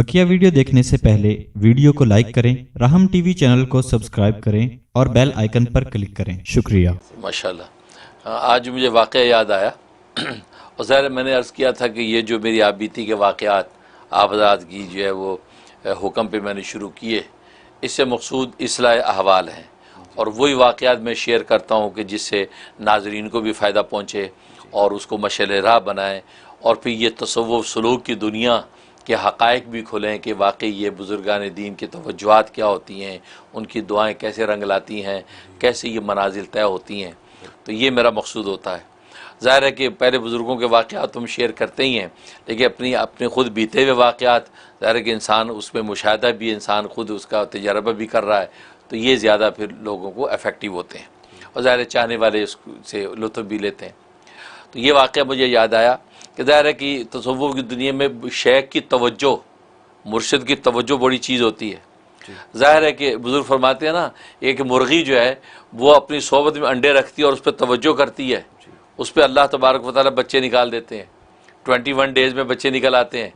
बकिया video देखने से पहले वीडियो को लाइक करें, राहम टीवी चैनल को सब्सक्राइब करें और बेल आइकन पर क्लिक करें। शुक्रिया। माशाल्लाह, आज मुझे वाक़या याद आया और ज़ाहिर मैंने अर्ज़ किया था कि ये जो मेरी आप बीती के वाक़यात आप हज़रात की जो है वो हुक्म पे मैंने शुरू किए, इससे मकसूद इस्लाह अहवाल हैं और वही वाक़यात मैं शेयर करता हूँ कि जिससे नाज़रीन को भी फ़ायदा पहुँचे और उसको मशअल राह बनाएँ और फिर ये तसव्वुफ़ सलूक की दुनिया के हक़ाइक़ भी खुलें कि वाकई ये बुज़ुर्गान दीन की तवज्जुहात क्या होती हैं, उनकी दुआएं कैसे रंग लाती हैं, कैसे ये मनाजिल तय होती हैं। तो ये मेरा मकसूद होता है। ज़ाहिर है कि पहले बुज़ुर्गों के वाक़यात तुम शेयर करते ही हैं, लेकिन अपने ख़ुद बीते हुए वाक़यात ज़ाहिर है कि इंसान उसमें मुशाहदा भी, इंसान ख़ुद उसका तजर्बा भी कर रहा है, तो ये ज़्यादा फिर लोगों को इफ़ेक्टिव होते हैं और ज़ाहिर चाहने वाले इससे लुत्फ़ भी लेते हैं। तो ये वाक़या मुझे याद आया कि ज़ाहिर है कि तसव्वुफ़ की दुनिया में शेख की तवज्जो, मुर्शिद की तवज्जो बड़ी चीज़ होती है। ज़ाहिर है कि बुज़ुर्ग फरमाते हैं ना, एक मुर्गी जो है वो अपनी सोबत में अंडे रखती है और उस पर तवज्जो करती है, उस पर अल्लाह तबारक व तआला बच्चे निकाल देते हैं, 21 डेज़ में बच्चे निकल आते हैं।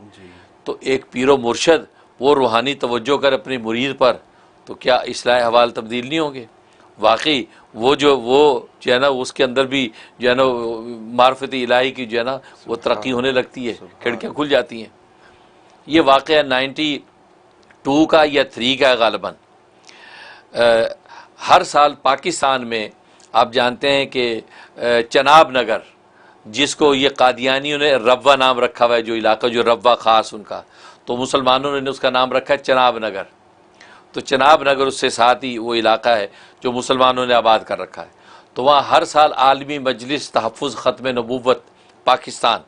तो एक पीरो मुर्शिद वो रूहानी तवज्जो कर अपनी मुरीद पर, तो क्या इस्लाह अहवाल तब्दील नहीं होंगे? वाकई वो जो है ना, उसके अंदर भी जो है ना मार्फत इलाही की जो है ना वो तरक्की होने लगती है, खिड़कियाँ खुल जाती हैं। ये वाक़या 92 का या 3 का गालिबन। हर साल पाकिस्तान में आप जानते हैं कि चनाब नगर, जिसको ये कादियानियों ने रब्वा नाम रखा हुआ है, जो इलाका जो रब्वा ख़ास उनका, तो मुसलमानों ने उसका नाम रखा है चनाब नगर। तो चनाब नगर उससे साथ ही वो इलाका है जो मुसलमानों ने आबाद कर रखा है। तो वहाँ हर साल आलमी मजलिस तहफ़्फ़ुज़ ख़त्म नबूवत पाकिस्तान,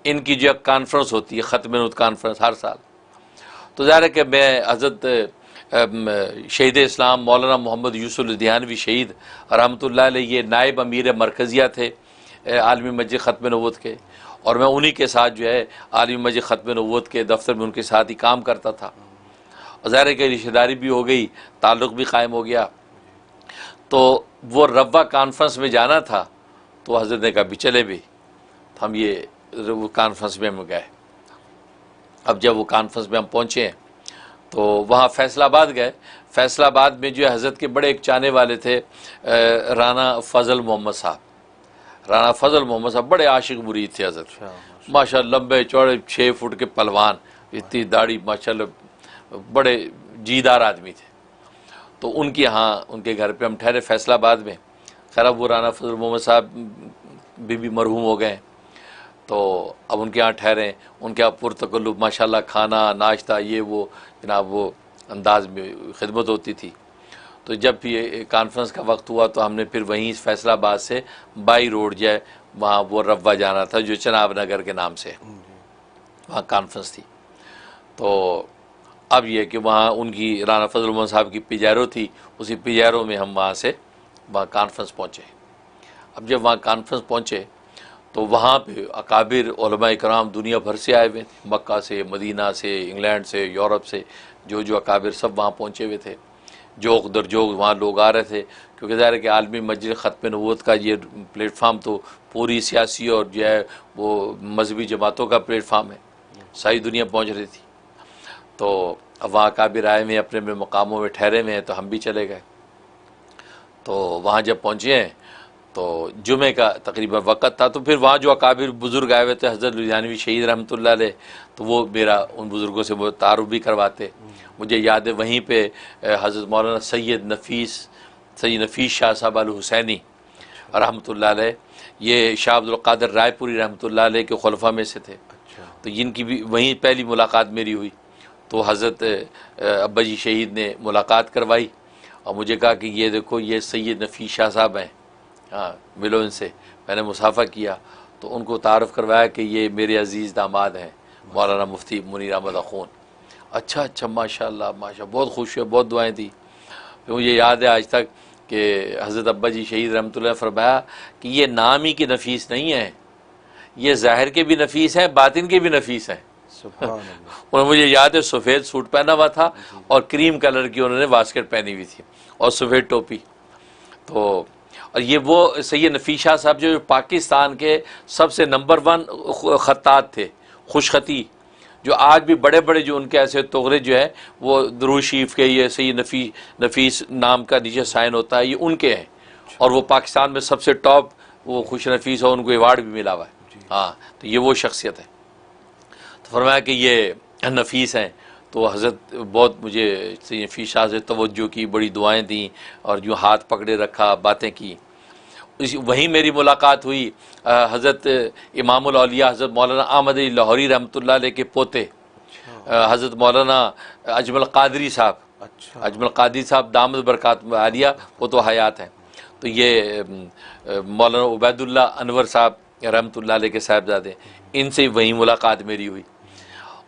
इनकी जो कॉन्फ्रेंस होती है, ख़त्म नबूवत कॉन्फ्रेंस हर साल। तो ज़ाहिर है कि मैं हज़रत शहीद इस्लाम मौलाना मोहम्मद यूसुफ़ लुधियानवी शहीद रहमतुल्लाह अलैह ये नायब अमीर मरकज़िया थे आलमी मस्जिद ख़त्म नबूवत के, और मैं उन्हीं के साथ जो है आलमी मस्जिद ख़त्म नबूवत के दफ्तर में उनके साथ ही काम करता था। और ज़ाहिर है कि रिश्तेदारी भी हो गई, ताल्लुक़ भी कायम हो गया। तो वो रब्वा कॉन्फ्रेंस में जाना था, तो हज़रत ने कहा भी चले भी, तो हम ये वो कॉन्फ्रेंस में हम गए। अब जब वो कॉन्फ्रेंस में हम पहुँचे तो वहाँ फैसलाबाद गए। फैसलाबाद में जो हज़रत के बड़े एक चाहने वाले थे राना फ़ज़ल मोहम्मद साहब। राना फ़ज़ल मोहम्मद साहब बड़े आशिक मुरीद थे हज़रत, माशाअल्लाह लंबे चौड़े 6 फुट के पहलवान, इतनी दाढ़ी, माशाअल्लाह बड़े जीदार आदमी थे। तो उनके यहाँ उनके घर पे हम ठहरे फैसलाबाद में। खैर अब वो राना फ़ज़ल मोहम्मद साहब भी मरहूम हो गए, तो अब उनके यहाँ ठहरे। उनके यहाँ पुरतकल्लुफ़ माशाअल्लाह खाना नाश्ता ये वो जनाब वो अंदाज में खिदमत होती थी। तो जब ये कॉन्फ्रेंस का वक्त हुआ तो हमने फिर वहीं फैसलाबाद से बाई रोड जाए, वहाँ वो रब्वा जाना था जो चनाब नगर के नाम से, वहाँ कॉन्फ्रेंस थी। तो अब यह कि वहाँ उनकी राना फ़ज़ल मोहम्मद साहब की पिजारो थी, उसी पिजारो में हम वहाँ से वहाँ कॉन्फ्रेंस पहुँचे। अब जब वहाँ कॉन्फ्रेंस पहुँचे तो वहाँ पे अकाबिर उलमा इकराम दुनिया भर से आए हुए थे, मक्का से, मदीना से, इंग्लैंड से, यूरोप से, जो अकाबिर सब वहाँ पहुँचे हुए थे। जोग दर जोग वहाँ लोग आ रहे थे, क्योंकि ज़ाहिर है कि आलमी मस्जिद ख़त्म नबूवत का ये प्लेटफार्म तो पूरी सियासी और जो है वो मजहबी जमातों का प्लेटफार्म है, सारी दुनिया पहुँच रही थी। तो अब वहाँ अकाबिर आए हुए अपने मकामों में ठहरे हुए हैं, तो हम भी चले गए। तो वहाँ जब पहुँचे हैं तो जुमे का तकरीबन वक़्त था, तो फिर वहाँ जो अकाबिर बुज़ुर्ग आए हुए थे हज़रत लुधियानवी शहीद रहमतुल्लाह अलैह, तो वो मेरा उन बुज़ुर्गों से वो तारुफ़ भी करवाते। मुझे याद है वहीं पे हज़रत मौलाना सैयद नफ़ीस शाह साहब अल हुसैनी रहमतुल्लाह अलैह, ये शाह अब्दुल क़ादिर रायपुरी रहमतुल्लाह अलैह के खुलफ़ा में से थे। तो इनकी भी वहीं पहली मुलाकात मेरी हुई। तो हज़रत अब्बा जी शहीद ने मुलाकात करवाई और मुझे कहा कि ये देखो ये सैयद नफ़ीस शाह साहब हैं, हाँ मिलो इनसे। मैंने मुसाफ़ा किया तो उनको तारुफ़ करवाया कि ये मेरे अज़ीज़ दामाद हैं मौलाना मुफ्ती मुनीर अहमद अख़ून। अच्छा माशाअल्लाह माशा, बहुत खुश हुए, बहुत दुआएं दी। फिर मुझे याद है आज तक कि हज़रत अब्बा जी शहीद रहमतुल्लाह फरमाया कि ये नाम ही की नफीस नहीं है, ये ज़ाहिर के भी नफीस हैं, बातिन के भी नफीस हैं। और मुझे याद है सफ़ेद सूट पहना हुआ था और क्रीम कलर की उन्होंने वास्केट पहनी हुई थी और सफ़ेद टोपी। तो और ये वो सैयद नफ़ीस शाह साहब जो पाकिस्तान के सबसे नंबर 1 ख़त्तात थे, खुशखती, जो आज भी बड़े बड़े जो उनके ऐसे तोगरे जो है वो दरूद शरीफ के ये सही नफीस नाम का नीचे साइन होता है, ये उनके हैं। और वो पाकिस्तान में सबसे टॉप वो खुश नफीस हो, उनको अवार्ड भी मिला हुआ है। हाँ, तो ये वो शख्सियत है। तो फरमाया कि ये नफीस हैं। तो हज़रत बहुत मुझे नफीस शाह से तवज्जो की, बड़ी दुआएं दी और यूँ हाथ पकड़े रखा, बातें की। वहीं मेरी मुलाकात हुई हज़रत इमामुल औलिया हज़रत मौलाना अहमद अली लाहौरी रहमतुल्लाह अलैह के पोते हज़रत मौलाना अजमल कादरी साहब। अजमल कादरी साहब दामद बरकात आलिया, वो तो हयात हैं। तो ये मौलाना उबैदुल्ला अनवर साहब रहमतुल्लाह अलैह के साहबजादे, इनसे वहीं मुलाकात मेरी हुई।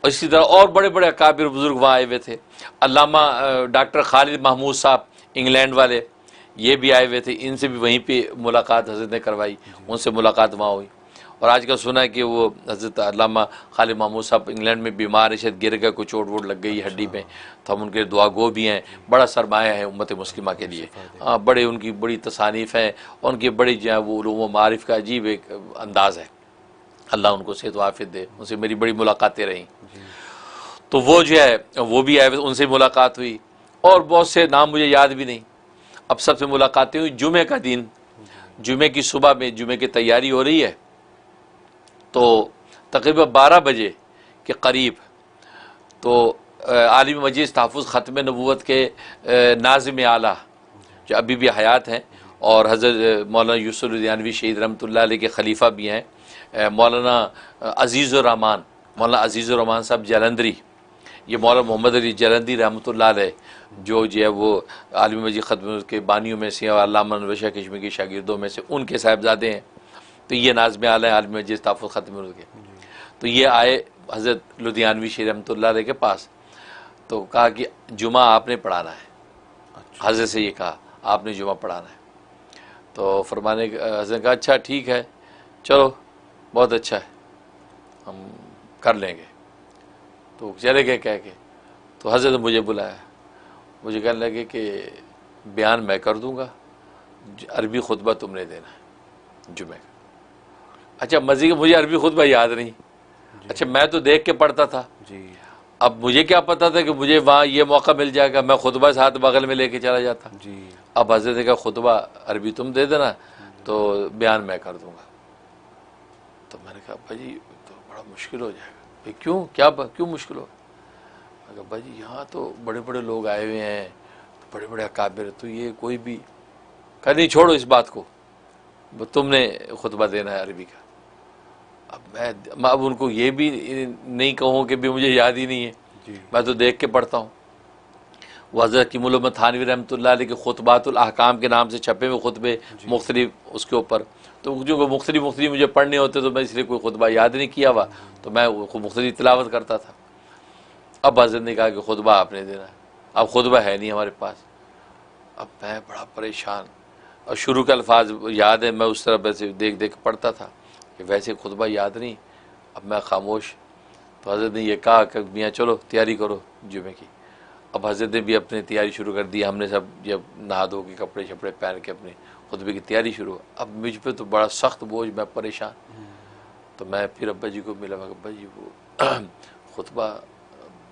और इसी तरह और बड़े बड़े अकाबिर बुज़ुर्ग वहाँ आए हुए थे। अल्लामा डॉक्टर खालिद महमूद साहब इंग्लैंड वाले, ये भी आए हुए थे। इनसे भी वहीं पे मुलाकात हज़रत ने करवाई, उनसे मुलाकात वहाँ हुई। और आजकल सुना है कि वो हज़रत अल्लामा खालिद महमूद साहब इंग्लैंड में बीमार है, शायद गिर गए, कोई चोट वोट लग गई हड्डी में, तो हम उनके दुआ गो भी हैं। बड़ा सरमाया है उम्मत मुस्लिमा के लिए। हाँ, बड़े उनकी बड़ी तसानीफ़ हैं, उनकी बड़ी जो है वो उलूम व मारिफ का अजीब एक अंदाज़ है। अल्लाह उनको सेहत व आफियत दे। उनसे मेरी बड़ी मुलाकातें रहीं। तो वो जो है वो भी आए, उनसे मुलाकात हुई। और बहुत से नाम मुझे याद भी नहीं। अब सबसे मुलाकातें हुई जुमे का दिन, जुमे की सुबह में, जुमे की तैयारी हो रही है। तो तकरीबन 12 बजे के करीब तो आलिम मजीद तहफ़्फ़ुज़ ख़त्म नबूवत के नाज़िम आला जो अभी भी हयात हैं और हज़रत मौलाना यूसुफ लुधियानवी शहीद रहमतुल्लाह अलैह के खलीफा भी हैं, मौलाना अज़ीज़ुर्रहमान, मौलाना अज़ीज़ुर्रहमान साहब जलंधरी, ये मौलाना मोहम्मद अली जलंधरी रहमतुल्लाह अलैह जो है वो आलिम मजीद ख़त्म के बानियों में से और अल्लामा नवाज़ कश्मीर के शागिर्दों में से उनके साहिबजादे हैं। तो ये नाज़िम आला है आलिम मजीद तहफ़्फ़ुज़ ख़त्म के। तो ये आए हज़रत लुधियानवी शहीद रहमतुल्लाह अलैह के पास। तो कहा कि जुमा आपने पढ़ाना है। हज़रत से ये कहा आपने जुमा पढ़ाना है। तो फरमाने हज़रत ने कहा अच्छा ठीक है, चलो बहुत अच्छा है, हम कर लेंगे। तो चले गए कह के। तो हज़रत ने मुझे बुलाया, मुझे कहने लगे कि बयान मैं कर दूंगा, अरबी खुतबा तुमने देना है जुमे का। अच्छा, मज़े का मुझे अरबी खुतबा याद नहीं। अच्छा, मैं तो देख के पढ़ता था जी। अब मुझे क्या पता था कि मुझे वहाँ ये मौका मिल जाएगा, मैं खुतबा साथ बगल में लेके चला जाता जी। अब हज़रत का खुतबा अरबी तुम दे देना, तो बयान मैं कर दूंगा। तो मैंने कहा भाई तो बड़ा मुश्किल हो जाएगा। भाई क्यों, क्यों मुश्किल हो? मैं कहा भाई यहाँ तो बड़े बड़े लोग आए हुए हैं, तो बड़े बड़े अकाबिर, तो ये कोई भी कहा नहीं, छोड़ो इस बात को, तुमने खुतबा देना है अरबी का। अब मैं अब उनको ये भी नहीं कहूँ कि भी मुझे याद ही नहीं है जी। मैं तो देख के पढ़ता हूँ। वो हज़रत कीमुल उम्मत थानवी रहमतुल्लाह अलैह के खुतबातुल अहकाम के नाम से छपे हुए खुतबे मुख्तलिफ उसके ऊपर, तो जो मुख्तलिफ मुझे पढ़ने होते तो मैं इसलिए कोई खुतबा याद नहीं किया हुआ, तो मैं मुख्तलिफ तिलावत करता था। अब हज़रत ने कहा कि खुतबा आपने देना है। अब खुतबा है नहीं हमारे पास। अब मैं बड़ा परेशान, और शुरू के अल्फाज याद है, मैं उस तरह वैसे देख देख पढ़ता था कि वैसे खुतबा याद नहीं। अब मैं खामोश। तो हज़रत ने यह कहा कि मियाँ चलो तैयारी करो जुमे की। अब हज़रत ने भी अपनी तैयारी शुरू कर दी। हमने सब जब नहा धो के कपड़े शपड़े पहन के अपने खुतबे की तैयारी शुरू। अब मुझ पर तो बड़ा सख्त बोझ, मैं परेशान। तो मैं फिर अब्बा जी को मिला, मैं अब्बा जी वो खुतबा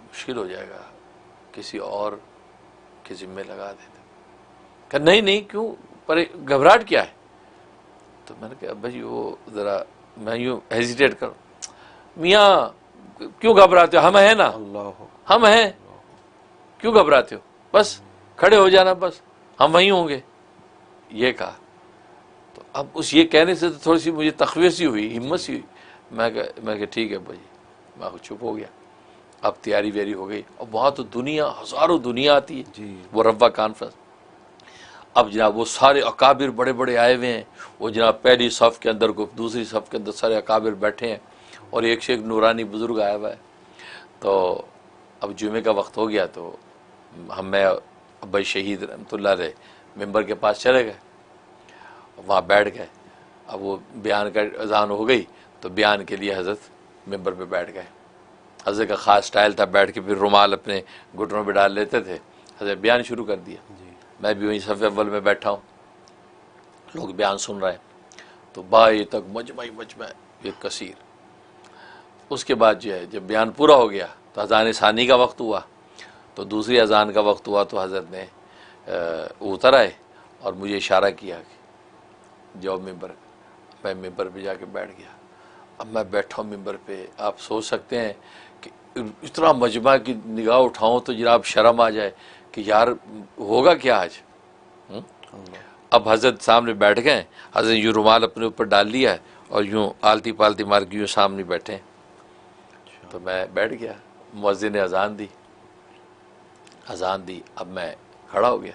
मुश्किल हो जाएगा, किसी और के ज़िम्मे लगा देते। कहा नहीं नहीं, क्यों पर घबराहट क्या है? तो मैंने कहा अब्बा जी वो ज़रा मैं यूँ हेजिटेट करूँ। मियाँ क्यों घबराते हो, हम हैं ना, हम हैं, क्यों घबराते हो, बस खड़े हो जाना, बस हम वहीं होंगे, ये कहा। तो अब उस ये कहने से तो थोड़ी सी मुझे तखवीर सी हुई, हिम्मत सी हुई। मैं कहा ठीक है अब्बा जी। मैं चुप हो गया। अब तैयारी व्यारी हो गई। और वहाँ तो दुनिया, हज़ारों दुनिया आती है जी। वो रब्बा कॉन्फ्रेंस। अब जनाब वो सारे अकाबिर बड़े बड़े आए हुए हैं। वो जनाब पहली सफ़ के अंदर को, दूसरी सफ़ के अंदर सारे अकाबिर बैठे हैं, और एक से एक नूरानी बुज़ुर्ग आया हुआ है। तो अब जुमे का वक्त हो गया, तो मैं अब्बा शहीद रहमतुल्लाह अलैह मिंबर के पास चले गए, वहाँ बैठ गए। अब वो बयान का अज़ान हो गई, तो बयान के लिए हज़रत मिंबर पे बैठ गए। हज़रत का ख़ास स्टाइल था, बैठ के फिर रुमाल अपने घुटनों पे डाल लेते थे। हज़रत बयान शुरू कर दिया। मैं भी वहीं सफ़े अव्वल में बैठा हूँ, लोग बयान सुन रहे हैं। तो बाई तक मजमा एक कसीर। उसके बाद जो है जब बयान पूरा हो गया तो अज़ान सानी का वक्त हुआ, तो दूसरी अज़ान का वक्त हुआ तो हज़रत ने उतर आए और मुझे इशारा किया कि जाओ मिंबर। मैं मिंबर पे जाके बैठ गया। अब मैं बैठा हूँ मिंबर पे, आप सोच सकते हैं कि इतना मजमा की निगाह उठाऊँ तो जनाब शर्म आ जाए कि यार होगा क्या आज। अब हज़रत सामने बैठ गए, हज़रत यूँ रुमाल अपने ऊपर डाल लिया है और यूँ आलती पालती मार के यूँ सामने बैठे। तो मैं बैठ गया, मुअज्जिन ने अज़ान दी। अब मैं खड़ा हो गया।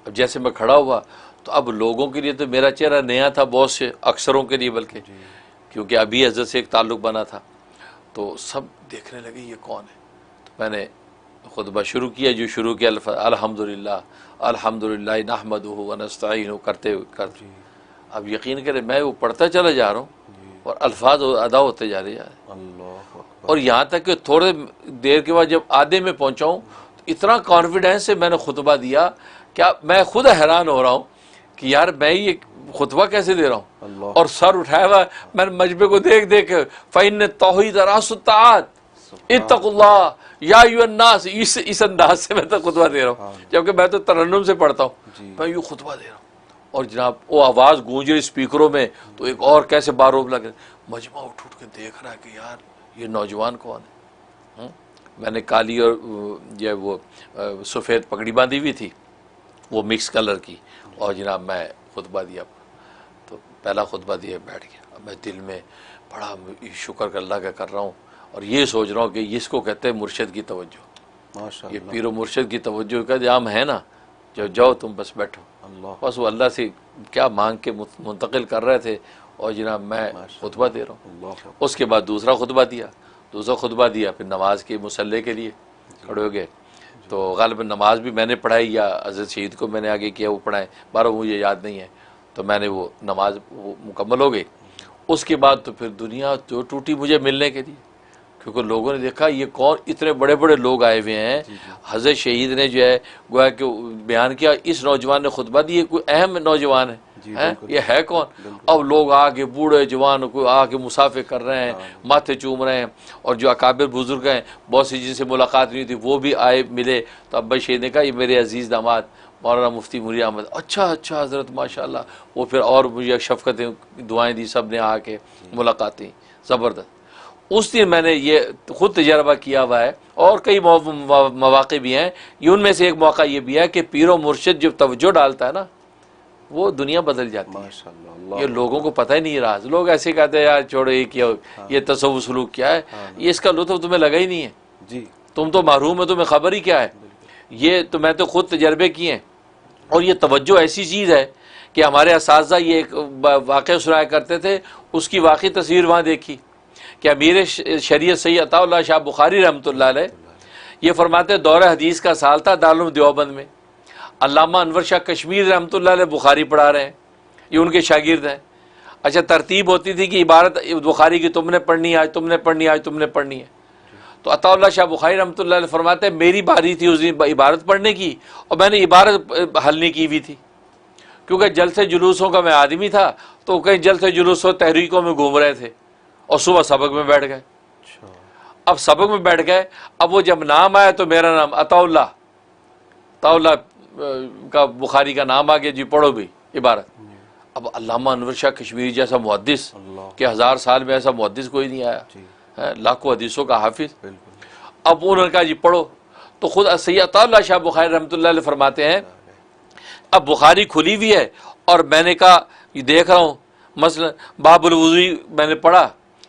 अब जैसे मैं खड़ा हुआ तो अब लोगों के लिए तो मेरा चेहरा नया था, बहुत से अक्सरों के लिए, बल्कि क्योंकि अभी हज़रत से एक ताल्लुक़ बना था, तो सब देखने लगे ये कौन है। तो मैंने खुतबा शुरू किया, जो शुरू किया अल्हम्दुलिल्लाह अल्हम्दुलिल्लाह नहमदुहु व नस्तईनुहु करते। अब यकीन करें मैं वो पढ़ता चला जा रहा हूँ और अल्फाज अदा होते जा रहे हैं। और यहाँ तक कि थोड़े देर के बाद जब आधे में पहुँचा हूँ तो इतना कॉन्फिडेंस से मैंने खुतबा दिया, क्या मैं खुद हैरान हो रहा हूँ कि यार मैं ये खुतबा कैसे दे रहा हूँ। और सर उठाया हुआ मैंने मजबे को देख देख फ़इन्न तौहीद रासुत्ताअत इत्तकुल्लाह या अय्युहन्नास, इस अंदाज से मैं तो खुतबा दे रहा हूँ, जबकि मैं तो तरन्नुम से पढ़ता हूँ, मैं यूँ खुतबा दे रहा हूँ। और जनाब वो आवाज़ गूंज रही स्पीकरों में, तो एक और कैसे बारोब लगे, मजमा उठ के देख रहा है कि यार ये नौजवान कौन है। मैंने काली और जो वो सफ़ेद पगड़ी बांधी हुई थी, वो मिक्स कलर की, और जनाब मैं खुतबा दिया। तो पहला खुतबा दिया, बैठ गया। अब मैं दिल में बड़ा शुक्र अल्लाह का कर रहा हूँ और ये सोच रहा हूँ कि इसको कहते हैं मुर्शिद की तवज्जो। माशाअल्लाह, ये पीरो मुर्शिद की तवज्जो का जाम है ना, जो जाओ तुम बस बैठो, बस वो अल्लाह से क्या मांग के मुंतकिल कर रहे थे, और जनाब मैं खुतबा दे रहा हूँ। उसके बाद दूसरा खुतबा दिया, फिर नमाज के मुसल्ले के लिए खड़े हो गए। तो ग़ालिबन नमाज भी मैंने पढ़ाई या हज़रत शहीद को मैंने आगे किया, वो पढ़ाए, बारह मुझे याद नहीं है। तो मैंने वो नमाज मुकम्मल हो गई। उसके बाद तो फिर दुनिया जो टूटी मुझे मिलने के लिए, क्योंकि लोगों ने देखा ये कौन, इतने बड़े बड़े लोग आए हुए हैं। हज़रत शहीद ने जो है गोया कि बयान किया, इस नौजवान ने खुतबा दी, कोई अहम नौजवान है, ये है कौन। अब लोग आके बूढ़े जवान को आके मुसाफे कर रहे हैं, माथे चूम रहे हैं, और जो अकाबिर बुजुर्ग हैं बहुत सी जिनसे मुलाकात नहीं थी वो भी आए मिले। तो अब्बा शहीद ने कहा ये मेरे अजीज़ दामाद मौलाना मुफ्ती मुरी अहमद। अच्छा हज़रत माशाल्लाह। वो फिर और मुझे शफ़क़तें दुआएँ दी, सब ने आके मुलाकातें ज़बरदस्त। उस दिन मैंने ये ख़ुद तजर्बा किया हुआ है, और कई मौक़े भी हैं। ये उनमें से एक मौका ये भी है कि पीरो मुर्शिद जब तवज्जो डालता है ना, वो दुनिया बदल जाती है। ये लोगों को पता ही नहीं रहा। लोग ऐसे कहते हैं यार छोड़ो ये क्या, ये तसव्वुफ़ सलूक क्या है, ये इसका लुत्फ़ तुम्हें लगा ही नहीं है जी, तुम तो महरूम है, तुम्हें खबर ही क्या है। ये तो मैं तो खुद तजर्बे किए हैं। और ये तवज्जो ऐसी चीज़ है कि हमारे असातिज़ा ये एक वाक़या सुनाया करते थे, उसकी वाक़ई तस्वीर वहाँ देखी कि अमीर शरीयत सैयद अताउल्लाह शाह बुखारी रहमतुल्लाह अलैह ये फरमाते दौर हदीस का साल था दारुल देवबंद में। अल्लामा अनवर शाह कश्मीर रहमतुल्लाह अलैह बुखारी पढ़ा रहे हैं, ये उनके शागिर्द हैं। अच्छा, तरतीब होती थी कि इबारत बुखारी की तुमने पढ़नी है, आज तुमने पढ़नी है, आज तुमने पढ़नी है। तो अताउल्लाह शाह बुखारी रहमतुल्लाह अलैह फरमाते हैं मेरी बारी थी उस दिन इबारत पढ़ने की, और मैंने इबारत हल नहीं की हुई थी, क्योंकि जलसे जुलूसों का मैं आदमी था, तो कहीं जलसे जुलूसों तहरीकों में घूम रहे थे, और सुबह सबक में बैठ गए। अब सबक में बैठ गए, अब वो जब नाम आया तो मेरा नाम अताउल्लाह का बुखारी का नाम आ गया जी, पढ़ो भी इबारत। अब अल्लामा अनवर शाह कश्मीरी जैसा मुहद्दिस के 1000 साल में ऐसा मुहद्दिस कोई नहीं आया है, लाखों हदीसों का हाफिज। अब उन्होंने कहा जी पढ़ो। तो खुद सैयद अताउल्लाह शाह बुखारी रहमतुल्लाह अलैह फरमाते हैं अब बुखारी खुली हुई है, और मैंने कहा ये देख रहा हूँ मसलन बाबुल वुज़ू मैंने पढ़ा,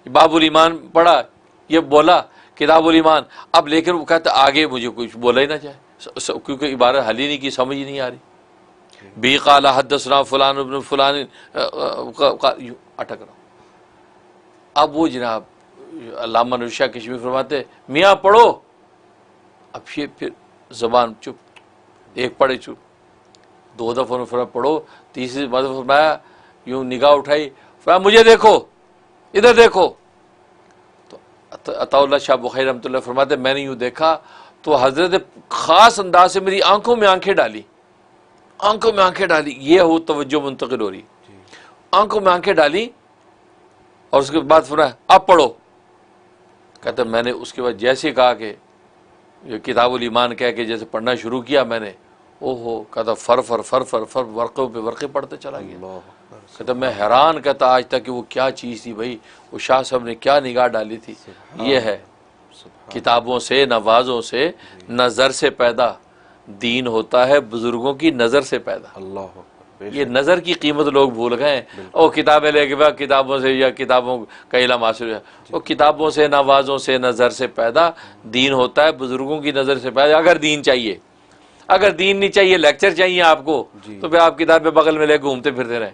बाबुल ईमान पढ़ा, ये बोला किताबुल ईमान। अब लेकिन वो कहता आगे मुझे कुछ बोला ही ना जाए, क्योंकि इबारत हल ही नहीं की, समझ ही नहीं आ रही। बी क़ाला हद्दसना फलान इब्न फलान अटक रहा। अब वो जनाब अल्लामा अनवर शाह कश्मीरी फरमाते मियाँ पढ़ो। अब ये फिर ज़बान चुप, एक पढ़े चुप, 2 दफ़ा उन्होंने फरमाया पढ़ो, तीसरी मरतबा फरमाया यूँ निगाह उठाई, फरमाया मुझे देखो, इधर देखो। तो अताउल्लाह शाह बुखारी रहमतुल्लाह फरमाते मैंने यूँ देखा तो हज़रत ने ख़ास अंदाज से मेरी आंखों में आंखें डाली, ये हो तवज्जो मुंतकिल हो रही, आंखों में आंखें डाली, और उसके बाद फरमाया अब पढ़ो। कहते मैंने उसके बाद जैसे कहा कि ये किताबुल ईमान कह के जैसे पढ़ना शुरू किया मैंने, ओहो कहता फर फर फर फर फर वर्क़ों पे वर्क़े पढ़ते चला गया। कहता मैं हैरान, कहता आज तक कि वो क्या चीज़ थी भाई, वो शाह साहब ने क्या निगाह डाली थी। ये है किताबों से, नवाज़ों से, नज़र से पैदा दीन होता है, बुजुर्गों की नज़र से पैदा। अल्लाह, ये नज़र की कीमत लोग भूल गए। और किताबें लेके बाद किताबों से या किताबों का इल्म हासिल है, वो किताबों से, नवाज़ों से, नज़र से पैदा दीन होता है, बुजुर्गों की नज़र से पैदा। अगर दीन चाहिए, अगर दीन नहीं चाहिए, लेक्चर चाहिए आपको, तो फिर आप किताबें बगल में लेके घूमते फिरते रहें।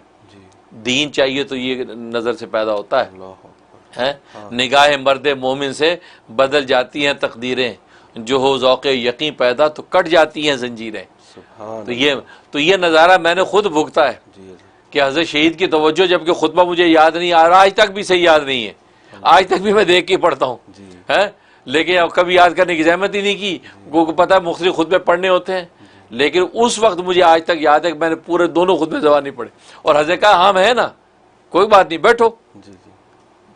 दीन चाहिए तो ये नज़र से पैदा होता है। निगाह मर्द मोमिन से बदल जाती हैं तकदीरें, जो हो ज़ौक़े यकीन पैदा तो कट जाती हैं जंजीरें। तो ये नज़ारा मैंने खुद भुगता है कि हज़रत शहीद की तवज्जो, जबकि खुतबा मुझे याद नहीं आ रहा, आज तक भी सही याद नहीं है, आज तक भी मैं देख के पढ़ता हूँ, है लेकिन अब कभी याद करने की जहमत ही नहीं की। को पता है मुख्तलिफ खुतबे पढ़ने होते हैं, लेकिन उस वक्त मुझे आज तक याद है कि मैंने पूरे दोनों खुतबे ज़बानी पढ़े और हज़रत कहा हम है ना, कोई बात नहीं, बैठो।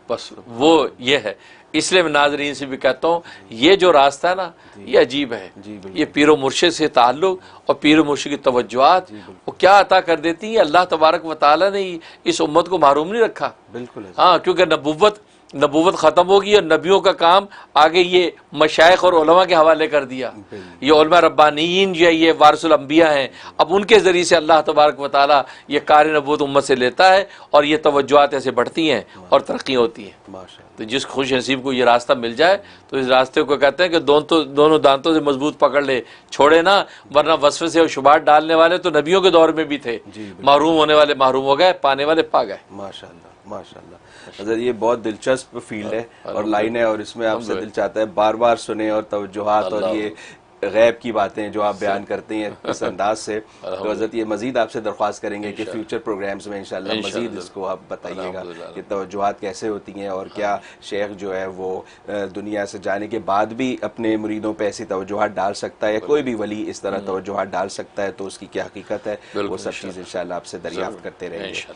बस वो ये है। इसलिए मैं नाज़रीन से भी कहता हूँ, ये जो रास्ता है ना, ये अजीब है। ये पीरो मुर्शिद से ताल्लुक़ और पीरो मुर्शिद की तवज्जुआत वो क्या अता कर देती है। अल्लाह तबारक व तआला ने इस उम्मत को महरूम नहीं रखा। बिल्कुल। हाँ, क्योंकि नबूवत ख़त्म होगी और नबियों का काम आगे ये मशाइख और उलमा के हवाले कर दिया। ये उलमा रब्बानीयीन जो है, ये वारिसुल अंबिया हैं। अब उनके ज़रिए से अल्लाह तबारक व तआला ये कार नबूवत उम्मत से लेता है और ये तवज्जुआत ऐसे बढ़ती हैं और तरक्की होती है। तो जिस खुश नसीब को ये रास्ता मिल जाए तो इस रास्ते को कहते हैं कि दोनों दांतों से मजबूत पकड़ ले, छोड़े ना, वरना वसवे से और शुबात डालने वाले तो नबियों के दौर में भी थे। महरूम होने वाले महरूम हो गए, पाने वाले पा गए। माशाअल्लाह, माशाअल्लाह। अगर ये बहुत दिलचस्प फील्ड है और लाइन है, और इसमें आपसे दिल चाहता है बार बार सुने और तवज्जुहात और ये गैब की बातें जो आप बयान करते हैं इस अंदाज से। तो हज़रत ये मज़ीद आपसे दरख्वास्त करेंगे कि फ्यूचर प्रोग्राम्स में इंशाल्लाह मज़ीद इसको आप बताइएगा कि तवज्जुहात कैसे होती हैं और क्या शेख जो है वो दुनिया से जाने के बाद भी अपने मुरीदों पे ऐसी तवज्जुहात डाल सकता है, या कोई भी वली इस तरह तवज्जुहात डाल सकता है, तो उसकी क्या हकीकत है, वो सब चीज़ इंशाल्लाह आपसे दरियाफ्त करते रहेंगे।